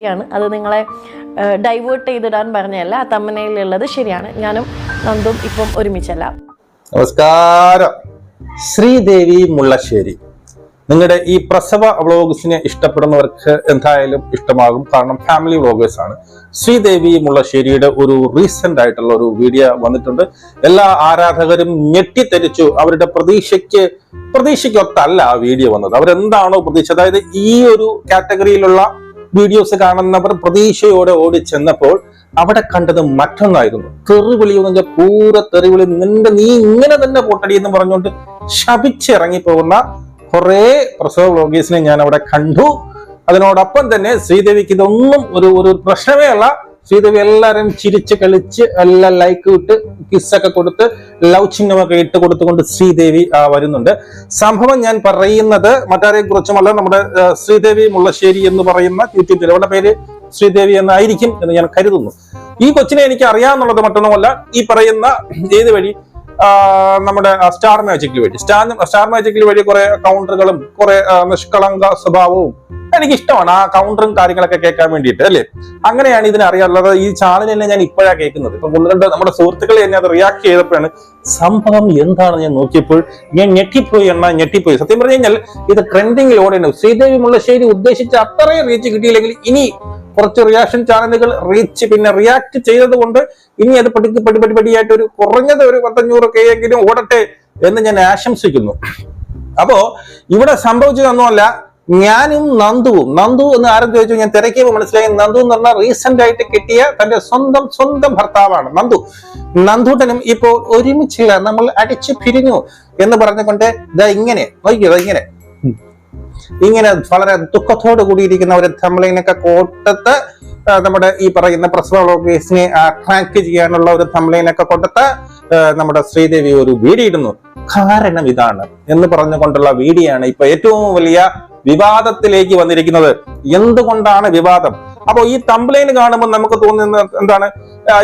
ാണ് അത് നിങ്ങളെ ഡൈവേർട്ട് ചെയ്തിടാൻ പറഞ്ഞല്ല. ആ തമ്മനയിലുള്ളത് ശരിയാണ്. ഞാനും നന്ദും ഇപ്പം ഒരുമിച്ചല്ല. നമസ്കാരം. ശ്രീദേവി മുള്ളശ്ശേരി, നിങ്ങളുടെ ഈ പ്രസവ വ്ളോഗ്സിനെ ഇഷ്ടപ്പെടുന്നവർക്ക് എന്തായാലും ഇഷ്ടമാകും. കാരണം ഫാമിലി വ്ളോഗേഴ്സ് ആണ്. ശ്രീദേവി മുള്ളശ്ശേരിയുടെ ഒരു റീസെന്റ് ആയിട്ടുള്ള ഒരു വീഡിയോ വന്നിട്ടുണ്ട്. എല്ലാ ആരാധകരും ഞെട്ടിത്തെരിച്ചു. അവരുടെ പ്രതീക്ഷയ്ക്കൊത്തല്ല ആ വീഡിയോ വന്നത്. അവരെന്താണോ പ്രതീക്ഷ, അതായത് ഈ ഒരു കാറ്റഗറിയിലുള്ള വീഡിയോസ് കാണുന്നവർ പ്രതീക്ഷയോടെ ഓടിച്ചെന്നപ്പോൾ അവിടെ കണ്ടത് മറ്റൊന്നായിരുന്നു. തെറിവിളി എന്ന് വെച്ചാൽ പൂര തെറിവിളി. നീ ഇങ്ങനെ തന്നെ പൊട്ടടി എന്ന് പറഞ്ഞുകൊണ്ട് ശപിച്ചിറങ്ങിപ്പോകുന്ന കുറെ പ്രസവ വ്ളോഗേഴ്സിനെ ഞാൻ അവിടെ കണ്ടു. അതിനോടൊപ്പം തന്നെ ശ്രീദേവിക്ക് ഇതൊന്നും ഒരു പ്രശ്നമേ അല്ല. ശ്രീദേവി എല്ലാവരും ചിരിച്ച് കളിച്ച് എല്ലാം ലൈക്ക് ഇട്ട് കിസ്സൊക്കെ കൊടുത്ത് ലവ് ചിഹ്നമൊക്കെ ഇട്ട് കൊടുത്തുകൊണ്ട് ശ്രീദേവി വരുന്നുണ്ട്. സംഭവം ഞാൻ പറയുന്നത് മറ്റാരെയും കുറിച്ചുമല്ല. നമ്മുടെ ശ്രീദേവി മുള്ളശ്ശേരി എന്ന് പറയുന്ന യൂട്യൂബിൽ, അവരുടെ പേര് ശ്രീദേവി എന്നായിരിക്കും എന്ന് ഞാൻ കരുതുന്നു. ഈ കൊച്ചിനെ എനിക്ക് അറിയാമെന്നുള്ളത് മറ്റൊന്നുമല്ല, ഈ പറയുന്ന ഏത് വഴി നമ്മുടെ സ്റ്റാർ മാജിക്കിൽ വഴി കുറെ കൗണ്ടറുകളും കുറെ നിഷ്കളങ്ക സ്വഭാവവും എനിക്ക് ഇഷ്ടമാണ്. ആ കൗണ്ടറും കാര്യങ്ങളൊക്കെ കേൾക്കാൻ വേണ്ടിയിട്ട് അല്ലേ, അങ്ങനെയാണ് ഇതിനെ അറിയാറുള്ളത്. ഈ ചാനലിനെ ഞാൻ ഇപ്പോഴാണ് കേൾക്കുന്നത്. ഇപ്പൊ ഒന്ന് രണ്ട് നമ്മുടെ സുഹൃത്തുക്കളെ തന്നെ അത് റിയാക്ട് ചെയ്തപ്പോഴാണ് സംഭവം എന്താണെന്ന് ഞാൻ നോക്കിയപ്പോൾ ഞാൻ ഞെട്ടിപ്പോയി. സത്യം പറഞ്ഞു കഴിഞ്ഞാൽ ഇത് ട്രെൻഡിങ്ങിൽ ഓടുന്നു. ശ്രീദേവി മുള്ളശ്ശേരി ഉദ്ദേശിച്ച അത്രയും റീച്ച് കിട്ടിയില്ലെങ്കിൽ ഇനി കുറച്ച് റിയാക്ഷൻ ചാനലുകൾ റിയാക്ട് ചെയ്തത് കൊണ്ട് ഇനി അത് പടിയായിട്ട് ഒരു കുറഞ്ഞത് ഒരു 500K എങ്കിലും ഓടട്ടെ എന്ന് ഞാൻ ആശംസിക്കുന്നു. അപ്പോ ഇവിടെ സംഭവിച്ചതൊന്നുമല്ല. ഞാനും നന്ദു എന്ന് ആരും ചോദിച്ചു, ഞാൻ തിരക്കിയപ്പോൾ മനസ്സിലായി. നന്ദു എന്ന് പറഞ്ഞാൽ റീസെന്റ് ആയിട്ട് കിട്ടിയ തന്റെ സ്വന്തം ഭർത്താവാണ് നന്ദൂട്ടനും ഇപ്പോൾ ഒരുമിച്ചില്ല, നമ്മൾ അടിച്ചു പിരിഞ്ഞു എന്ന് പറഞ്ഞുകൊണ്ട് ഇങ്ങനെ വളരെ ദുഃഖത്തോട് കൂടിയിരിക്കുന്ന ഒരു തംബ്ലൈനൊക്കെ കൊടുത്ത് നമ്മുടെ ഈ പറയുന്ന പ്രസവ വ്ളോഗേഴ്സിനെ അട്രാക്ട് ചെയ്യാനുള്ള ഒരു തംബ്ലൈനൊക്കെ കൊടുത്ത് നമ്മുടെ ശ്രീദേവി ഒരു വീഡിയോ ഇടുന്നു. കാരണം ഇതാണ് എന്ന് പറഞ്ഞുകൊണ്ടുള്ള വീഡിയോ ആണ് ഇപ്പൊ ഏറ്റവും വലിയ വിവാദത്തിലേക്ക് വന്നിരിക്കുന്നത്. എന്തുകൊണ്ടാണ് വിവാദം? അപ്പൊ ഈ തംബ്ലൈൻ കാണുമ്പോൾ നമുക്ക് തോന്നുന്നത് എന്താണ്?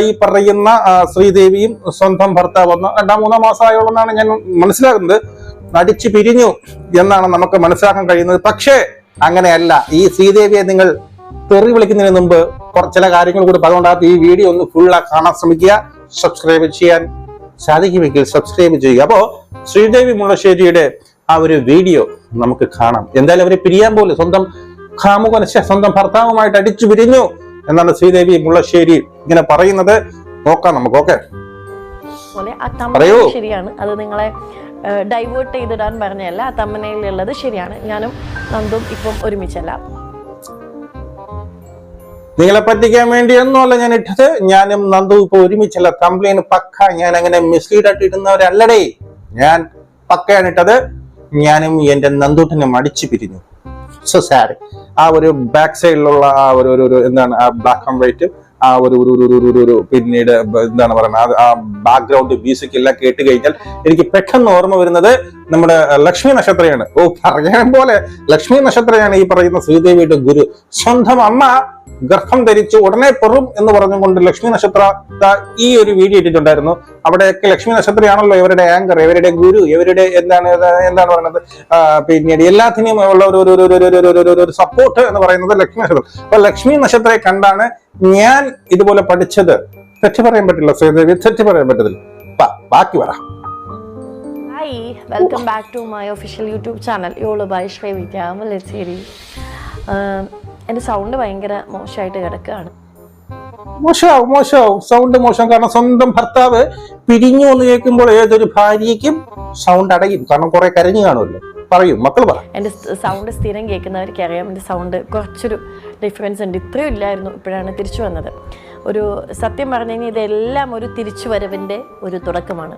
ഈ പറയുന്ന ശ്രീദേവിയും സ്വന്തം ഭർത്താവ് 2-3 മാസമായോളെന്നാണ് ഞാൻ മനസ്സിലാക്കുന്നത്, അടിച്ചു പിരിഞ്ഞു എന്നാണ് നമുക്ക് മനസ്സിലാക്കാൻ കഴിയുന്നത്. പക്ഷേ അങ്ങനെയല്ല. ഈ ശ്രീദേവിയെ നിങ്ങൾ തെറി വിളിക്കുന്നതിന് മുമ്പ് ചില കാര്യങ്ങൾ കൂടി അതുകൊണ്ടാണ് ഈ വീഡിയോ ഒന്ന് ഫുള്ളാ കാണാൻ ശ്രമിക്കുക. സബ്സ്ക്രൈബ് ചെയ്യാൻ സാധിക്കുമെങ്കിൽ സബ്സ്ക്രൈബ് ചെയ്യുക. അപ്പോ ശ്രീദേവി മുള്ളശ്ശേരിയുടെ ആ ഒരു വീഡിയോ നമുക്ക് കാണാം. എന്തായാലും അവരെ പിരിയാൻ പോലെ സ്വന്തം ഭർത്താവുമായിട്ട് അടിച്ചു പിരിഞ്ഞു എന്നാണ് ശ്രീദേവി മുള്ളശ്ശേരി ഇങ്ങനെ പറയുന്നത്. നോക്കാം നമുക്ക്. ഓക്കെ, പറയൂ. ശരിയാണ്, അത് നിങ്ങളെ ഡൈവേർട്ട് ചെയ്തിടാൻ പറഞ്ഞല്ല. ആ തമ്മനയിലുള്ളത് ശരിയാണ്. ഞാനും നന്ദും ഇപ്പം ഒരുമിച്ചല്ല. നിങ്ങളെ പറ്റിക്കാൻ വേണ്ടിയൊന്നുമല്ല ഞാൻ ഇട്ടത്. ഞാനും നന്ദു ഇപ്പൊ ഒരുമിച്ചല്ല. കംപ്ലൈന്റ് പക്ക. ഞാൻ അങ്ങനെ മിസ്ലീഡ് ആയിട്ട് ഇടുന്നവരല്ലടേ. ഞാൻ പക്കയാണ് ഇട്ടത്. ഞാനും എന്റെ നന്ദൂട്ടനും അടിച്ചു പിരിഞ്ഞു. So sad. ആ ഒരു ബാക്ക് സൈഡിലുള്ള ആ ഒരു എന്താണ് ആ ബ്ലാക്ക് ആൻഡ് വൈറ്റ് ആ ഒരു പിന്നീട് എന്താണ് പറയുന്നത്, ആ ബാക്ക്ഗ്രൗണ്ട് മ്യൂസിക് എല്ലാം കേട്ട് കഴിഞ്ഞാൽ എനിക്ക് പെട്ടെന്ന് ഓർമ്മ വരുന്നത് നമ്മുടെ ലക്ഷ്മി നക്ഷത്രയാണ്. പറയാൻ പോലെ ലക്ഷ്മി നക്ഷത്രയാണ് ഈ പറയുന്ന ശ്രീദേവിയുടെ ഗുരു. സ്വന്തം അമ്മ ഗർഭം ധരിച്ചു ഉടനെ പെറും എന്ന് പറഞ്ഞുകൊണ്ട് ലക്ഷ്മി നക്ഷത്ര ഈ ഒരു വീഡിയോ ഇട്ടിട്ടുണ്ടായിരുന്നു. അവിടെയൊക്കെ ലക്ഷ്മി നക്ഷത്രയാണല്ലോ ഇവരുടെ ആങ്കർ, ഇവരുടെ ഗുരു, ഇവരുടെ എന്താണ് പറയുന്നത്, പിന്നീട് എല്ലാത്തിനും ഉള്ള ഒരു സപ്പോർട്ട് എന്ന് പറയുന്നത് ലക്ഷ്മി നക്ഷത്രം. അപ്പൊ ലക്ഷ്മി നക്ഷത്രയെ കണ്ടാണ് ഞാൻ ഇതുപോലെ പഠിച്ചത്. തെറ്റ് പറയാൻ പറ്റില്ല ശ്രീദേവി, തെറ്റ് പറയാൻ പറ്റത്തില്ല. ബാക്കി പറ. Hi, welcome back to my official YouTube channel യോള് ബൈ ശ്രീവിദ്യ മുള്ളശ്ശേരി. എന്റെ സൗണ്ട് ഭയങ്കര മോശമായിട്ട് കിടക്കുകയാണ്. മോശമാവും സൗണ്ട് മോശം. കാരണം സ്വന്തം ഭർത്താവ് പിരിഞ്ഞു എന്ന് കേൾക്കുമ്പോൾ ഏതൊരു ഭാര്യയ്ക്കും സൗണ്ട് അടയും. കാരണം കുറെ കരഞ്ഞു കാണുമല്ലോ. പറയും മക്കൾ പറ. എന്റെ സൗണ്ട് സ്ഥിരം കേൾക്കുന്നവർക്ക് അറിയാം, എന്റെ സൗണ്ട് കുറച്ചൊരു ഡിഫറൻസ് ഉണ്ട്. ഇത്രയും ഇല്ലായിരുന്നു, ഇപ്പോഴാണ് തിരിച്ചു വന്നത്. ഒരു സത്യം പറഞ്ഞു കഴിഞ്ഞാൽ ഇതെല്ലാം ഒരു തിരിച്ചുവരവിന്റെ ഒരു തുടക്കമാണ്.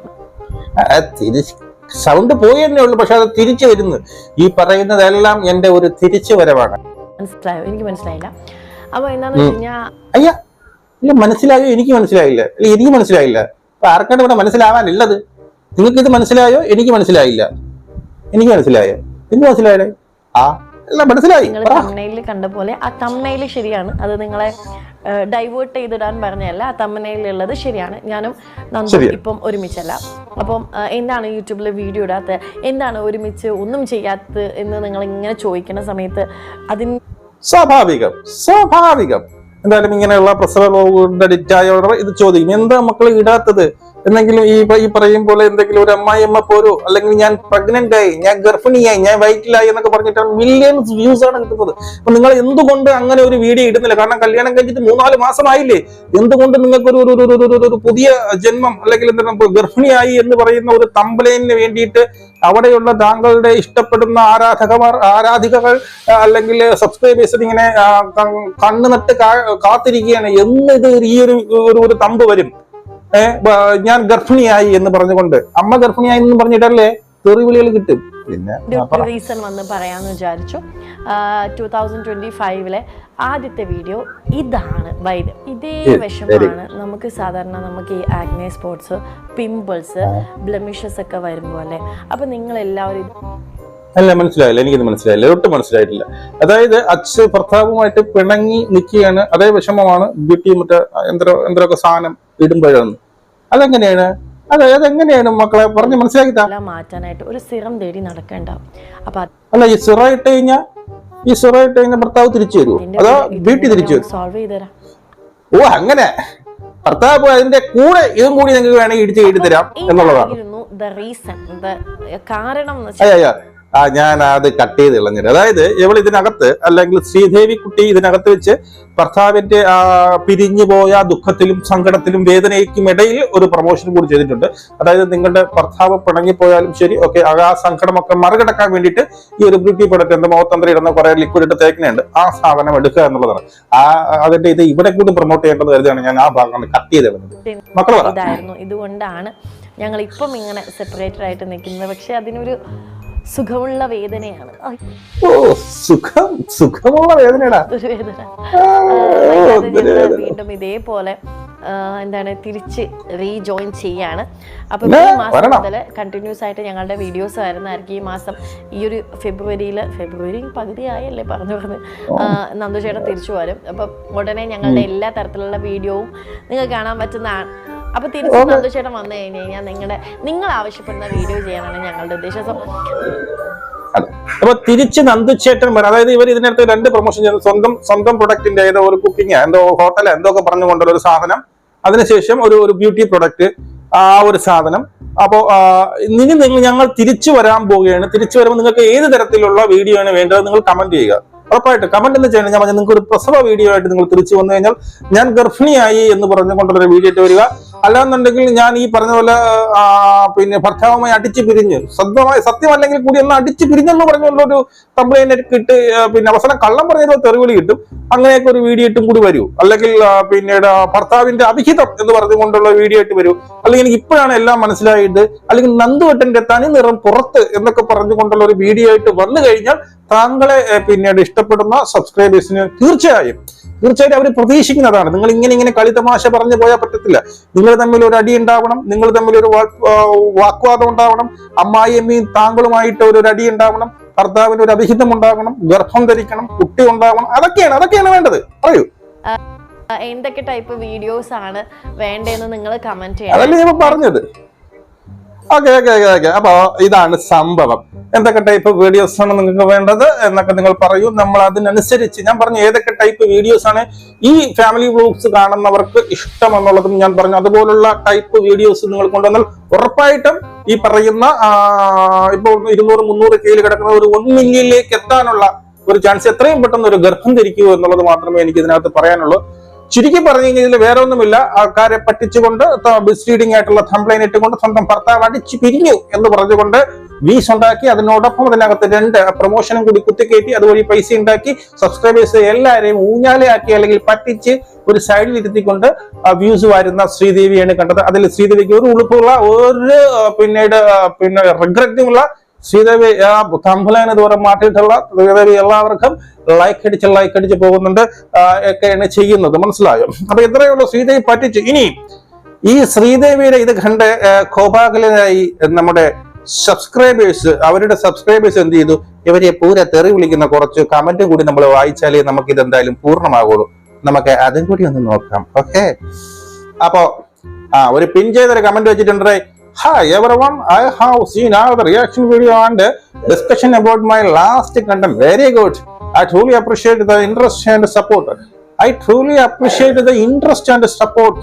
സൗണ്ട് പോയി തന്നെ ഉള്ളു, പക്ഷെ അത് തിരിച്ചു വരുന്നു. ഈ പറയുന്നതെല്ലാം എന്റെ ഒരു തിരിച്ചു വരവാണ്. മനസ്സിലായോ? എനിക്ക് മനസ്സിലായില്ല. അപ്പൊ എന്താന്ന് വെച്ച് കഴിഞ്ഞാൽ അയ്യാ ഇല്ല, മനസ്സിലായോ? എനിക്ക് മനസ്സിലായില്ല. എനിക്ക് മനസ്സിലായില്ല. അപ്പൊ ആർക്കാണ് ഇവിടെ മനസ്സിലാവാനുള്ളത്? നിങ്ങൾക്ക് ഇത് മനസ്സിലായോ? എനിക്ക് മനസ്സിലായില്ല. എനിക്ക് മനസ്സിലായോ? എനിക്ക് മനസ്സിലായേ? മനസ്സിലായി. തംബ്നെയിലിൽ കണ്ട പോലെ ആ തംബ്നെയിൽ ശരിയാണ്. അത് നിങ്ങളെ ഡൈവേർട്ട് ചെയ്തിടാൻ പറഞ്ഞല്ല. ആ തംബ്നെയിലുള്ളത് ശരിയാണ്. ഞാനും നന്ദു ഇപ്പം ഒരുമിച്ചല്ല. അപ്പം എന്താണ് യൂട്യൂബിൽ വീഡിയോ ഇടാത്ത, എന്താണ് ഒരുമിച്ച് ഒന്നും ചെയ്യാത്തത് എന്ന് നിങ്ങൾ ഇങ്ങനെ ചോദിക്കുന്ന സമയത്ത് സ്വാഭാവികം. എന്തായാലും ഇങ്ങനെയുള്ള പ്രസവ ഡിറ്റായവർ ഇത് ചോദിക്കും, എന്താ മക്കളെ ഇടാത്തത്? എന്തെങ്കിലും ഈ പറയും പോലെ എന്തെങ്കിലും ഒരു അമ്മായിയമ്മ പോരോ, അല്ലെങ്കിൽ ഞാൻ പ്രഗ്നന്റ് ആയി, ഞാൻ ഗർഭിണിയായി, ഞാൻ വയറ്റിലായി എന്നൊക്കെ പറഞ്ഞിട്ടാണ് മില്യൺസ് വ്യൂസ് ആണ് കിട്ടുന്നത്. അപ്പൊ നിങ്ങൾ എന്തുകൊണ്ട് അങ്ങനെ ഒരു വീഡിയോ ഇടുന്നില്ല? കാരണം കല്യാണം കഴിഞ്ഞിട്ട് 3-4 മാസമായില്ലേ, എന്തുകൊണ്ട് നിങ്ങൾക്ക് ഒരു പുതിയ ജന്മം അല്ലെങ്കിൽ എന്താ ഗർഭിണിയായി എന്ന് പറയുന്ന ഒരു തമ്പലൈനിന് വേണ്ടിയിട്ട് അവിടെയുള്ള താങ്കളുടെ ഇഷ്ടപ്പെടുന്ന ആരാധികകൾ അല്ലെങ്കിൽ സബ്സ്ക്രൈബേഴ്സിന് ഇങ്ങനെ കണ്ണു നട്ട് കാത്തിരിക്കുകയാണ് എന്ന് ഇത് ഈ ഒരു തമ്പ് വരും. ഞാൻ ഗർഭിണിയായി എന്ന് പറഞ്ഞുകൊണ്ട്, അമ്മ ഗർഭിണിയായി എന്ന് പറഞ്ഞിട്ടല്ലേ തെറിവിളികൾ കിട്ടും. പിന്നെ റീസൺ വന്ന് പറയാന്ന് വിചാരിച്ചു. 2025 ആദ്യത്തെ വീഡിയോ ഇതാണ് വൈദ്യം. ഇതേ വിഷമാണ് നമുക്ക് സാധാരണ നമുക്ക് ഈ ആഗ്നെ സ്പോട്സ്, പിമ്പിൾസ്, ബ്ലെമിഷസ് ഒക്കെ വരുമ്പോൾ അല്ലേ. അപ്പൊ നിങ്ങൾ എല്ലാവരും അല്ല, മനസ്സിലായില്ല, എനിക്കിത് മനസ്സിലായില്ല, ഒട്ടും മനസ്സിലായിട്ടില്ല. അതായത് ഭർത്താവുമായിട്ട് പിണങ്ങി നിൽക്കുകയാണ്, അതേ വിഷമമാണ് ബ്യൂട്ടി മറ്റേ എന്തൊക്കെ സാധനം ഇടുമ്പോഴാണ്. അതെങ്ങനെയാണ്? അതെങ്ങനെയാണ് മക്കളെ പറഞ്ഞ് മനസ്സിലാക്കി മാറ്റാനായിട്ട് ഒരു സിറം തേടി നടക്കണ്ടാവും. അപ്പൊ അല്ല, ഈ സിറ ഇട്ട് കഴിഞ്ഞാൽ ഭർത്താവ് തിരിച്ചു വരുമോ, അതോ ബ്യൂട്ടി തിരിച്ചു വരും? സോൾവ് ചെയ്തുതരാം. ഓ, അങ്ങനെ ഭർത്താവ് അതിന്റെ കൂടെ ഇതും കൂടി നിങ്ങൾക്ക് വേണമെങ്കിൽ ഇടിച്ച് കയറ്റി തരാം എന്നുള്ളതാണ്. ഞാൻ അത് കട്ട് ചെയ്ത് കളഞ്ഞിട്ട്, അതായത് ഇവൾ ഇതിനകത്ത് അല്ലെങ്കിൽ ശ്രീദേവി കുട്ടി ഇതിനകത്ത് വെച്ച് ഭർത്താവിന്റെ പിരിഞ്ഞു പോയ ദുഃഖത്തിലും സങ്കടത്തിലും വേദനയ്ക്കും ഇടയിൽ ഒരു പ്രൊമോഷൻ കൂടി ചെയ്തിട്ടുണ്ട്. അതായത് നിങ്ങളുടെ ഭർത്താവ് പിണങ്ങിപ്പോയാലും ശരി, ഓക്കെ, ആ സങ്കടമൊക്കെ മറികടക്കാൻ വേണ്ടിയിട്ട് ഈ ഒരു ബ്യൂട്ടി പ്രൊഡക്റ്റ്, എന്റെ മുഖത്തന്ത്രി ഇടുന്ന കുറെ ലിക്വിഡ് ഇട്ട് തേക്കുന്നുണ്ട്, ആ സാധനം എടുക്കുക എന്നുള്ളതാണ്. അതിന്റെ ഇത് ഇവിടെ കൂടി പ്രൊമോട്ട് ചെയ്യേണ്ടത് കരുതാണ് ഞാൻ ആ ഭാഗം കട്ട് ചെയ്ത് കളഞ്ഞത്. മക്കളായിരുന്നു. ഇതുകൊണ്ടാണ് ഞങ്ങൾ ഇപ്പം ഇങ്ങനെ സെപ്പറേറ്റഡ് ആയിട്ട് നിൽക്കുന്നത്. പക്ഷെ അതിനൊരു സുഖമുള്ള വേദനയാണ്. സുഖമുള്ള വേദനയാണ്. വീണ്ടും ഇതേപോലെ എന്താണ് തിരിച്ച് റീജോയിൻ ചെയ്യാണ്. അപ്പൊ ഈ മാസം മുതൽ കണ്ടിന്യൂസ് ആയിട്ട് ഞങ്ങളുടെ വീഡിയോസ് വരുന്നതായിരിക്കും. ഈ മാസം ഈ ഒരു ഫെബ്രുവരി പകുതി ആയല്ലേ പറഞ്ഞു നന്ദു ചേട്ടൻ തിരിച്ചു വരും. അപ്പൊ ഉടനെ ഞങ്ങളുടെ എല്ലാ തരത്തിലുള്ള വീഡിയോവും നിങ്ങൾക്ക് കാണാൻ പറ്റുന്നതാണ്. അപ്പൊ തിരിച്ച് നന്ദു ചേട്ടൻ വന്നു കഴിഞ്ഞാൽ നിങ്ങൾ ആവശ്യപ്പെടുന്ന വീഡിയോ ചെയ്യാനാണ് ഞങ്ങളുടെ ഉദ്ദേശം. അപ്പൊ തിരിച്ച് നന്ദുചേട്ടൻ വരാം. അതായത് ഇവർ ഇതിനകത്ത് 2 പ്രൊമോഷൻ ചെയ്ത് സ്വന്തം പ്രൊഡക്റ്റിന്റെ ഏതോ ഒരു കുക്കിംഗ് എന്തോ ഹോട്ടൽ എന്തൊക്കെ പറഞ്ഞുകൊണ്ടുള്ള ഒരു സാധനം, അതിനുശേഷം ഒരു ബ്യൂട്ടി പ്രൊഡക്റ്റ്, ആ ഒരു സാധനം. അപ്പോ ഞങ്ങൾ തിരിച്ചു വരാൻ പോവുകയാണ്. തിരിച്ചു വരുമ്പോൾ നിങ്ങൾക്ക് ഏത് തരത്തിലുള്ള വീഡിയോ ആണ് വേണ്ടത് നിങ്ങൾ കമന്റ് ചെയ്യുക. ഉറപ്പായിട്ട് കമന്റ് എന്ന് ചെയ്യണം. ഞാൻ നിങ്ങൾക്ക് ഒരു പ്രസവ വീഡിയോ ആയിട്ട് നിങ്ങൾ തിരിച്ചു വന്നു കഴിഞ്ഞാൽ ഞാൻ ഗർഭിണിയായി എന്ന് പറഞ്ഞുകൊണ്ടുള്ള വീഡിയോ ആയിട്ട് വരിക. അല്ലാന്നുണ്ടെങ്കിൽ ഞാൻ ഈ പറഞ്ഞ പോലെ പിന്നെ ഭർത്താവുമായി അടിച്ചു പിരിഞ്ഞ് സത്യമല്ലെങ്കിൽ കൂടി ഒന്ന് അടിച്ചു പിരിഞ്ഞെന്ന് പറഞ്ഞുള്ളൊരു കംപ്ലൈന്റ് ഇട്ട് പിന്നെ അവസാനം കള്ളം പറഞ്ഞ തെറിവിളി കിട്ടും. അങ്ങനെയൊക്കെ ഒരു വീഡിയോ ഇട്ടും കൂടി വരൂ. അല്ലെങ്കിൽ പിന്നീട് ഭർത്താവിന്റെ അഭിഹിതം എന്ന് പറഞ്ഞുകൊണ്ടുള്ള വീഡിയോ ആയിട്ട് വരൂ. അല്ലെങ്കിൽ എനിക്ക് ഇപ്പോഴാണ് എല്ലാം മനസ്സിലായത്, അല്ലെങ്കിൽ നന്ദുവട്ടന്റെ തനി നിറം പുറത്ത് എന്നൊക്കെ പറഞ്ഞുകൊണ്ടുള്ള ഒരു വീഡിയോ ആയിട്ട് വന്നു കഴിഞ്ഞാൽ താങ്കളെ പിന്നീട് ഇഷ്ടപ്പെടുന്ന സബ്സ്ക്രൈബേഴ്സിന് തീർച്ചയായും അവർ പ്രതീക്ഷിക്കുന്നതാണ്. നിങ്ങൾ ഇങ്ങനെ കളി തമാശ പറഞ്ഞു പോയാൽ പറ്റത്തില്ല. നിങ്ങൾ തമ്മിൽ ഒരു അടി ഉണ്ടാവണം, നിങ്ങൾ തമ്മിൽ ഒരു വാഗ്വാദം ഉണ്ടാവണം, അമ്മായിയമ്മയും താങ്കളുമായിട്ട് ഒരു അടി ഉണ്ടാവണം, ഭർത്താവിന് ഒരു അഭിഹിതം ഉണ്ടാകണം, ഗർഭം ധരിക്കണം, കുട്ടി ഉണ്ടാവണം. അതൊക്കെയാണ് വേണ്ടത്. പറയൂ, എന്തൊക്കെ ടൈപ്പ് വീഡിയോസ് ആണ് വേണ്ടതെന്ന് നിങ്ങൾ കമന്റ് ചെയ്യാം. അതല്ലേ ഞാൻ പറഞ്ഞത്. ഓക്കെ. അപ്പൊ ഇതാണ് സംഭവം. എന്തൊക്കെ ടൈപ്പ് വീഡിയോസ് ആണ് നിങ്ങൾക്ക് വേണ്ടത് എന്നൊക്കെ നിങ്ങൾ പറയൂ. നമ്മൾ അതിനനുസരിച്ച് ഞാൻ പറഞ്ഞു ഏതൊക്കെ ടൈപ്പ് വീഡിയോസ് ആണ് ഈ ഫാമിലി വ്ലോഗ്സ് കാണുന്നവർക്ക് ഇഷ്ടം എന്നുള്ളതും ഞാൻ പറഞ്ഞു. അതുപോലുള്ള ടൈപ്പ് വീഡിയോസ് നിങ്ങൾ കൊണ്ടുവന്നാൽ ഉറപ്പായിട്ടും ഈ പറയുന്ന ഇപ്പോൾ 200-300 കയ്യിൽ കിടക്കുന്ന ഒരു 1 മില്യണിലേക്ക് എത്താനുള്ള ഒരു ചാൻസ് എത്രയും പെട്ടെന്ന് ഒരു ഗർഭം ധരിക്കൂ എന്നുള്ളത് മാത്രമേ എനിക്ക് ഇതിനകത്ത് പറയാനുള്ളൂ. ചുരുക്കി പറഞ്ഞു കഴിഞ്ഞാൽ ഇതിൽ വേറെ ഒന്നുമില്ല. ആൾക്കാരെ പറ്റിച്ചുകൊണ്ട് മിസ്ലീഡിംഗ് ആയിട്ടുള്ള തംബ്ലൈൻ ഇട്ടുകൊണ്ട് സ്വന്തം ഭർത്താവ് അടിച്ചു പിരിഞ്ഞു എന്ന് പറഞ്ഞുകൊണ്ട് വ്യൂസ് ഉണ്ടാക്കി, അതിനോടൊപ്പം അതിനകത്ത് 2 പ്രൊമോഷനും കൂടി കുത്തിക്കയറ്റി അതുവഴി പൈസ ഉണ്ടാക്കി സബ്സ്ക്രൈബേഴ്സ് എല്ലാവരെയും ഊഞ്ഞാലയാക്കി അല്ലെങ്കിൽ പറ്റിച്ച് ഒരു സൈഡിൽ ഇരുത്തിക്കൊണ്ട് വ്യൂസ് വരുന്ന ശ്രീദേവിയാണ് കണ്ടത്. അതിൽ ശ്രീദേവിക്ക് ഒരു ഉളുപ്പുള്ള ഒരു പിന്നെ റിഗ്രറ്റുമുള്ള ശ്രീദേവി ആ തമ്പലൈൻ ഇതുവരെ മാറ്റിയിട്ടുള്ള ശ്രീദേവി എല്ലാവർക്കും ലൈക്ക് അടിച്ച് പോകുന്നുണ്ട് ഒക്കെയാണ് ചെയ്യുന്നത്. മനസ്സിലായോ? അപ്പൊ ഇത്രയുള്ള ശ്രീദേവി പറ്റിച്ച്. ഇനി ഈ ശ്രീദേവിയുടെ ഇത് കണ്ട് കോപാകുലനായി നമ്മുടെ അവരുടെ സബ്സ്ക്രൈബേഴ്സ് എന്ത് ചെയ്തു? ഇവരെ പൂര തെറി വിളിക്കുന്ന കുറച്ച് കമന്റ് കൂടി നമ്മൾ വായിച്ചാലേ നമുക്ക് ഇത് എന്തായാലും പൂർണ്ണമാകുള്ളൂ. നമുക്ക് അതും കൂടി ഒന്ന് നോക്കാം. ഓക്കെ, അപ്പോ ഒരു പിൻ ചെയ്തൊരു കമന്റ് വെച്ചിട്ടുണ്ട്. Hi everyone, I have seen another reaction video and discussion about my last content. Very good. I truly appreciate the interest and support. I truly appreciate the interest and support.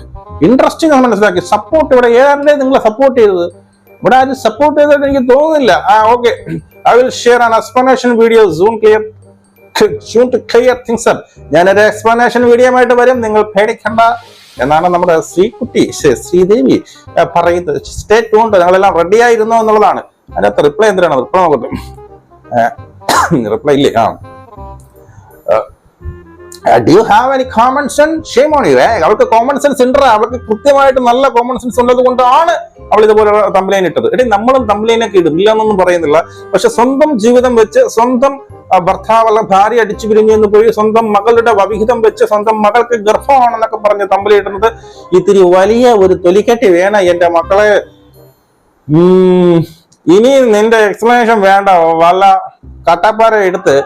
Interesting ആണ് മനസ്സിലാക്കി. Support ഇവിടെ ഏതാണ്ട് നിങ്ങളെ support ചെയ്തത്. ഇവിടെ ആരും support ചെയ്തത് എനിക്ക് തോന്നുന്നില്ല. Okay. I will share an explanation video soon to clear things up. ഞാനൊരു എക്സ്പ്ലനേഷൻ വീഡിയോ ആയിട്ട് വരും, നിങ്ങൾ പേടിക്കണ്ട എന്നാണ് നമ്മുടെ ശ്രീദേവി പറയുന്നത്. സ്റ്റേ ട്യൂൺഡ്, ഞങ്ങളെല്ലാം റെഡി ആയിരുന്നോ എന്നുള്ളതാണ്. അതിനകത്ത് റിപ്ലൈ എന്തിനാണ്? റിപ്ലൈ നോക്കട്ടെ. റിപ്ലൈ ഇല്ലേ? Do you have any common sense? Shame on you. അവൾക്ക് കോമൺ സെൻസ് ഉണ്ട്. അവൾക്ക് കൃത്യമായിട്ട് നല്ല കോമൺ സെൻസ് ഉള്ളത് കൊണ്ടാണ് അവൾ ഇതുപോലെ തംബ്ലൈൻ ഇട്ടത്. നമ്മളും തംബ്ലൈനൊക്കെ ഇടും, ഇല്ലെന്നൊന്നും പറയുന്നില്ല. പക്ഷെ സ്വന്തം ജീവിതം വെച്ച്, സ്വന്തം ഭർത്താവല്ല ഭാര്യ അടിച്ചു പിരിഞ്ഞു എന്ന് പോയി സ്വന്തം മകളുടെ അവിഹിതം വെച്ച് സ്വന്തം മകൾക്ക് ഗർഭമാണെന്നൊക്കെ പറഞ്ഞ് തമ്മിലിടുന്നത് ഇത്തിരി വലിയ ഒരു തൊലിക്കെട്ടി വേണം എന്റെ മക്കളെ. ഇനി നിന്റെ എക്സ്പ്ലനേഷൻ വേണ്ട, വല്ല കട്ടപ്പാറ എടുത്ത്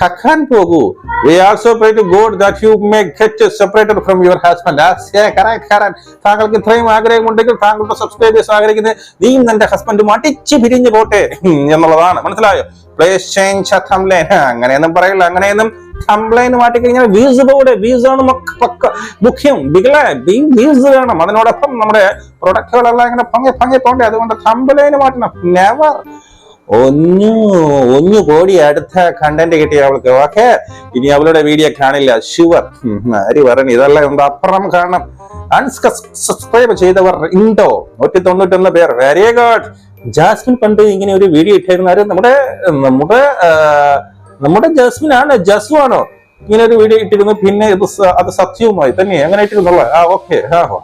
കക്കാൻ പോകൂ. We also pray to God that you may get separated from your husband. Correct. താങ്കൾക്ക് ഇത്രയും ആഗ്രഹമുണ്ടെങ്കിൽ താങ്കളുടെ സബ്സ്ക്രൈബേഴ്സ് ആഗ്രഹിക്കുന്നത് നീയും നിന്റെ ഹസ്ബൻഡും അടിച്ചു പിരിഞ്ഞു പോട്ടെ എന്നുള്ളതാണ്. മനസ്സിലായോ? പ്ലേസ് ചേഞ്ച് തംബ്ലൈൻ. അങ്ങനെയൊന്നും പറയില്ല. അങ്ങനെയൊന്നും തംബ്ലൈൻ മാറ്റിക്കഴിഞ്ഞാൽ വ്യൂസ് പോടെ. വ്യൂസ് ആണ് മുഖ്യം. വ്യൂസ് വേണം. അതിനോടൊപ്പം നമ്മുടെ പ്രൊഡക്റ്റുകളെല്ലാം ഇങ്ങനെ ഭംഗി പോണ്ടേ. അതുകൊണ്ട് തംബ്ലൈൻ മാറ്റണം. നെവർ. ഒന്നു കോടി അടുത്ത കണ്ടന്റ് കിട്ടിയ അവൾക്ക്. ഓക്കെ, ഇനി അവളുടെ വീഡിയോ കാണില്ല. ഷുവർ. ആര് പറഞ്ഞു? ഇതെല്ലാം ഉണ്ട്, അപ്പുറം കാണണം. അൺസബ്സ്ക്രൈബ് ചെയ്തവർ ഉണ്ടോ? 191 പേർ. Very good. ജാസ്മിൻ പണ്ട് ഇങ്ങനെ ഒരു വീഡിയോ ഇട്ടായിരുന്നു. നമ്മുടെ ജാസ്മിൻ ആണ്, ജസു ആണോ ഇങ്ങനെ ഒരു വീഡിയോ ഇട്ടിരുന്നു. പിന്നെ അത് സത്യവുമായി തന്നെ അങ്ങനെ ഇട്ടിരുന്നുള്ള. ഓക്കെ,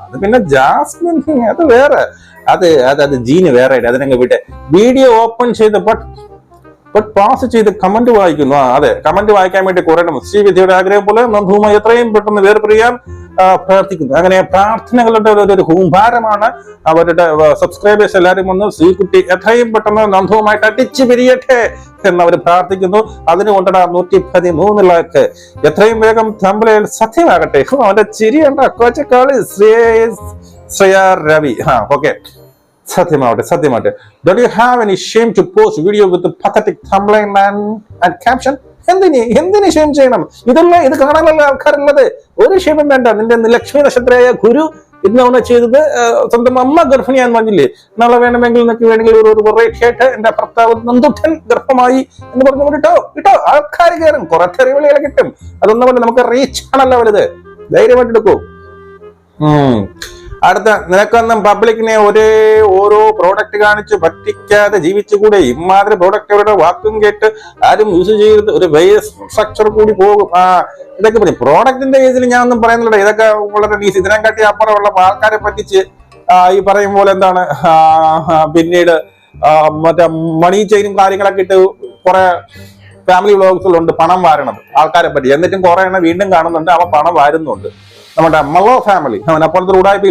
അത് പിന്നെ ജാസ്മിൻ അത് വേറെ, അത് ജീന് വേറെ. അതിനങ്ങ് വിട്ടെ. വീഡിയോ ഓപ്പൺ ചെയ്ത് ബട്ട് പാസ് ചെയ്ത് കമന്റ് വായിക്കുന്നു. അതെ, കമന്റ് വായിക്കാൻ വേണ്ടി കുറയണം. ശ്രീവിദ്യയുടെ ആഗ്രഹം പോലെ നന്ദുവുമായി എത്രയും പെട്ടെന്ന് വേർപിരിയാൻ പ്രാർത്ഥിക്കുന്നു. അങ്ങനെ പ്രാർത്ഥനകളുടെ ഒരു കൂമ്പാരമാണ്. അവരുടെ സബ്സ്ക്രൈബേഴ്സ് എല്ലാവരും വന്ന് ശ്രീകുട്ടി എത്രയും പെട്ടെന്ന് നന്ദുവുമായിട്ട് അടിച്ചു പിരിയട്ടെ എന്നവർ പ്രാർത്ഥിക്കുന്നു. അതിനുകൊണ്ടാണ് 113 ലാക്ക്. എത്രയും വേഗം തമ്മിൽ സത്യമാകട്ടെ. അവന്റെ ചിരിയുണ്ട കൊച്ചക്കാളി ശ്രേയ രവി. ഓക്കെ, സത്യമാവട്ടെ. Don't you have any shame to post video with the pathetic thumbnail and caption? എന്തിന് ഷെയിം ചെയ്യണം? ഇത് കാണാനുള്ള ആൾക്കാരുള്ളത്. ഒരു ഷെയിമും വേണ്ട. നിന്റെ ലക്ഷ്മി നക്ഷത്രയായ ഗുരു ഇന്നവനെ ചെയ്തത് സ്വന്തം അമ്മ ഗർഭിണിയാന്ന് പറഞ്ഞില്ലേ? നാളെ വേണമെങ്കിൽ ഒരു വെറൈറ്റി ആയിട്ട് എന്റെ ഭർത്താവ് നന്ദുട്ടൻ ഗർഭമായി എന്ന് പറഞ്ഞു ഇട്ടോ ആൾക്കാർ കയറും. കുറെ തെറിവിളികളെ കിട്ടും. അതൊന്നും പോലെ നമുക്ക് റീച്ച് ആണല്ലോ വലുത്. ധൈര്യമായിട്ട് എടുക്കൂ. അടുത്ത, നിനക്കൊന്നും പബ്ലിക്കിനെ ഓരോ പ്രോഡക്റ്റ് കാണിച്ച് പറ്റിക്കാതെ ജീവിച്ചുകൂടെ? ഇമാതിരി പ്രോഡക്റ്റുകളുടെ വാക്കും കേട്ട് ആരും യൂസ് ചെയ്ത് ഒരു ബേസ് സ്ട്രക്ചർ കൂടി പോകും. ഇതൊക്കെ പറയും. പ്രോഡക്റ്റിന്റെ കേസിൽ ഞാൻ ഒന്നും പറയുന്നില്ല. ഇതൊക്കെ വളരെ ഈസി. ഇതിനെക്കാട്ടി അപ്പുറമുള്ള ആൾക്കാരെ പറ്റിച്ച് ഈ പറയും പോലെ എന്താണ് പിന്നീട് മറ്റേ മണി ചെയിനും കാര്യങ്ങളൊക്കെ ഇട്ട് കുറെ ഫാമിലി വ്ളോഗ്സുകളുണ്ട് പണം വാരണത് ആൾക്കാരെ പറ്റി. എന്നിട്ടും കുറെ എണ്ണം വീണ്ടും കാണുന്നുണ്ട്, അവ പണം വാരുന്നുണ്ട്. നമ്മുടെ മലോ ഫാമിലി അവനപ്പോഴത്തെ ഉടായ്പ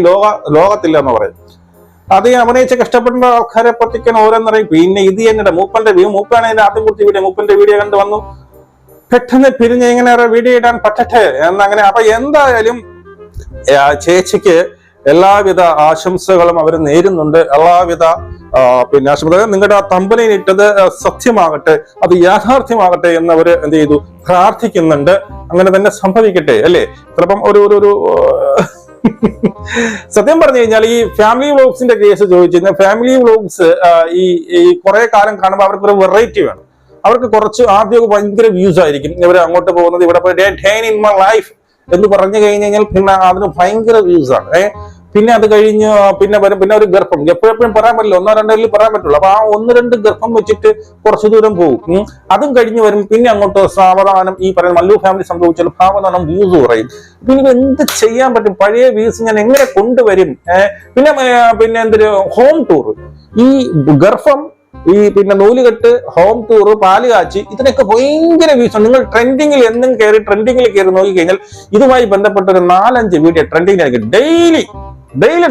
ലോകത്തില്ല എന്ന് പറയും. അത് അഭിനയിച്ച് കഷ്ടപ്പെടുന്ന ആൾക്കാരെ പറ്റിക്കാൻ ഓരോന്നറിയും. പിന്നെ ഇത് തന്നെ മൂപ്പാണ് ഇതിന്റെ ആദ്യം കുറിച്ച് മൂപ്പന്റെ വീഡിയോ കണ്ടു വന്നു. പെട്ടെന്ന് പിരിഞ്ഞ് ഇങ്ങനെ വീഡിയോ ഇടാൻ പറ്റട്ടെ എന്നങ്ങനെ. അപ്പൊ എന്തായാലും ചേച്ചിക്ക് എല്ലാവിധ ആശംസകളും അവർ നേരുന്നുണ്ട്. എല്ലാവിധ പിന്നെ ആശംസകൾ. നിങ്ങളുടെ ആ തമ്പനയിൽ ഇട്ടത് സത്യമാകട്ടെ, അത് യാഥാർത്ഥ്യമാകട്ടെ എന്നവര് എന്ത് ചെയ്തു? പ്രാർത്ഥിക്കുന്നുണ്ട്. അങ്ങനെ തന്നെ സംഭവിക്കട്ടെ അല്ലേ? ചിലപ്പം ഒരു സത്യം പറഞ്ഞു കഴിഞ്ഞാൽ ഈ ഫാമിലി വ്ളോഗ്സിന്റെ കേസ് ചോദിച്ചു. ഫാമിലി വ്ളോഗ്സ് ഈ കുറെ കാലം കാണുമ്പോൾ അവർക്കൊരു വെറൈറ്റി വേണം. അവർക്ക് കുറച്ച് ആദ്യമൊക്കെ ഭയങ്കര വ്യൂസ് ആയിരിക്കും. ഇവർ അങ്ങോട്ട് പോകുന്നത് ഇവിടെ പോയി ഡേ ഇൻ മൈ ലൈഫ് എന്ന് പറഞ്ഞു കഴിഞ്ഞാൽ പിന്നെ അതിന് ഭയങ്കര വ്യൂസ് ആണ്. പിന്നെ അത് കഴിഞ്ഞ് പിന്നെ വരും. പിന്നെ ഒരു ഗർഭം എപ്പോഴെപ്പോഴും പറയാൻ പറ്റില്ല. 1-2 പറയാൻ പറ്റുള്ളൂ. അപ്പൊ ആ 1-2 ഗർഭം വെച്ചിട്ട് കുറച്ചു ദൂരം പോകും. അതും കഴിഞ്ഞ് വരും. പിന്നെ അങ്ങോട്ട് സാവധാനം ഈ പറയുന്ന മല്ലു ഫാമിലി സംഭവിച്ചാൽ സാവധാനം വ്യൂസ് കുറയും. പിന്നെ എന്ത് ചെയ്യാൻ പറ്റും? പഴയ വ്യൂസ് ഞാൻ എങ്ങനെ കൊണ്ടുവരും? പിന്നെ എന്തൊരു ഹോം ടൂർ, ഈ ഗർഭം, ഈ പിന്നെ നൂലുകെട്ട്, ഹോം ടൂർ, പാല് കാച്ചി, ഇതിനൊക്കെ ഭയങ്കര വ്യൂസ്. നിങ്ങൾ ട്രെൻഡിങ്ങിൽ എന്നും ട്രെൻഡിങ്ങിൽ കയറി നോക്കി കഴിഞ്ഞാൽ ഇതുമായി ബന്ധപ്പെട്ട ഒരു 4-5 വീഡിയോ ട്രെൻഡിങ്ങിലായിരിക്കും. ഡെയിലി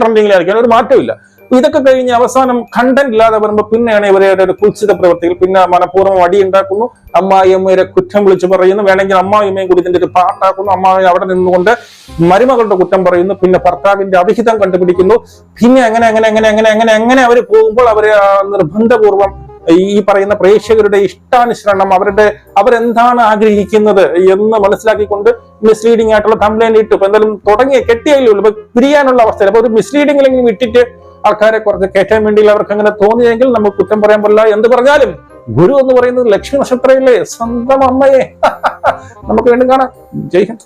ട്രെൻഡിങ്ങിലായിരിക്കും. ഒരു മാറ്റമില്ല. ഇതൊക്കെ കഴിഞ്ഞ് അവസാനം കണ്ടന്റ് ഇല്ലാതെ വരുമ്പോൾ പിന്നെയാണ് ഇവരുടെ ഒരു കുൽസിത പ്രവൃത്തികൾ. പിന്നെ മനഃപൂർവ്വം അടിയുണ്ടാക്കുന്നു, അമ്മായിയമ്മയെ കുറ്റം വിളിച്ചു പറയുന്നു, വേണമെങ്കിൽ അമ്മായിയമ്മയും കൂടി ഇതിന്റെ ഒരു പാട്ടാക്കുന്നു, അമ്മായി അവിടെ നിന്നുകൊണ്ട് മരുമകളുടെ കുറ്റം പറയുന്നു, പിന്നെ ഭർത്താവിന്റെ അവിഹിതം കണ്ടുപിടിക്കുന്നു, പിന്നെ അങ്ങനെ അവർ പോകുമ്പോൾ അവരെ നിർബന്ധപൂർവം ഈ പറയുന്ന പ്രേക്ഷകരുടെ ഇഷ്ടാനുസരണം അവരെന്താണ് ആഗ്രഹിക്കുന്നത് എന്ന് മനസ്സിലാക്കിക്കൊണ്ട് മിസ്ലീഡിംഗ് ആയിട്ടുള്ള കംപ്ലൈന്റ് ഇട്ടു. ഇപ്പൊ എന്തായാലും തുടങ്ങിയ കെട്ടിയല്ലേ ഉള്ളൂ, ഇപ്പൊ പിരിയാനുള്ള അവസ്ഥയിൽ. അപ്പൊ ഒരു മിസ്ലീഡിംഗിലെങ്കിലും വിട്ടിട്ട് ആൾക്കാരെ കുറച്ച് കയറ്റാൻ വേണ്ടി അവർക്ക് അങ്ങനെ തോന്നിയെങ്കിൽ നമുക്ക് കുറ്റം പറയാൻ പറ്റില്ല. എന്ത് പറഞ്ഞാലും ഗുരു എന്ന് പറയുന്നത് ലക്ഷ്മി നക്ഷത്രയിലെ സ്വന്തം അമ്മയെ നമുക്ക് വീണ്ടും കാണാം. ജയ് ഹിന്ദ്.